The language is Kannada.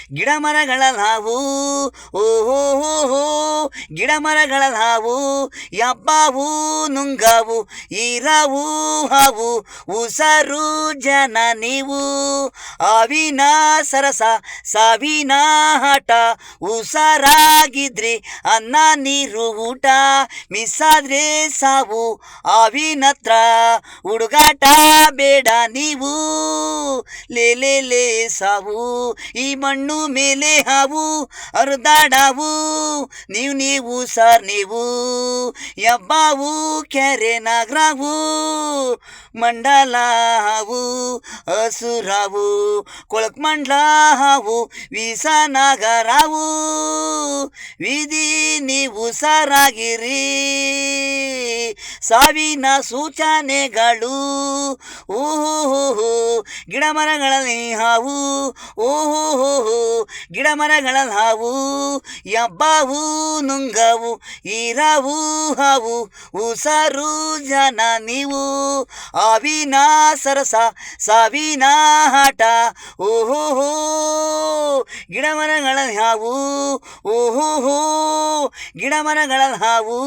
ಗಿಡ ಮರಗಳ ಹಾವು ಓಹೋ ಗಿಡ ಮರಗಳ ಹಾವು ಯಬ್ಬಾವು ನುಂಗಾವು ಈರಾವು ಹಾವು ಉಸರು ಜನ ನೀವು ಆವಿನ ಸರಸ ಸಾವಿನ ಆಟ ಉಸಾರಾಗಿದ್ರೆ ಅನ್ನ ನೀರು ಊಟ ಮಿಸ್ಸಾದ್ರೆ ಸಾವು ಆವಿನತ್ರ ಹುಡುಗಾಟ ಬೇಡ ನೀವು ಲೇ ಸಾವು ಈ ಮಣ್ಣು ಮೇಲೆ ಹಾವು ಅರ್ದಾಡಾವು ನೀವು ಸಾರ್ ನೀವು ಯಬ್ಬಾವು ಕೆರೆ ನಾಗರಾವು ಮಂಡಲ ಹಾವು ಹಸುರಾವು ಕೊಳಕ್ ಮಂಡ್ಲ ಹಾವು ವೀಸನಾಗರಾವು ವಿಧಿ ನೀವು ಸಾರಾಗಿರಿ ಸಾವಿನ ಸೂಚನೆಗಳು ಓಹೋ ಗಿಡ ಮರಗಳಲ್ಲಿ ಹಾವು ಓಹೋ ಗಿಡ ಮರಗಳಲ್ಲಿ ಹಾವು ಯಬ್ಬಾವು ನುಂಗಾವು ಈರಾವು ಹಾವು ಉಸರು ಜನ ನೀವು ಆವಿನ ಸರಸ ಸಾವಿನ ಆಟ ಓಹೋ ಗಿಡ ಮರಗಳಲ್ಲಿ ಹಾವು ಓಹೋ ಗಿಡ ಮರಗಳಲ್ಲಿ ಹಾವು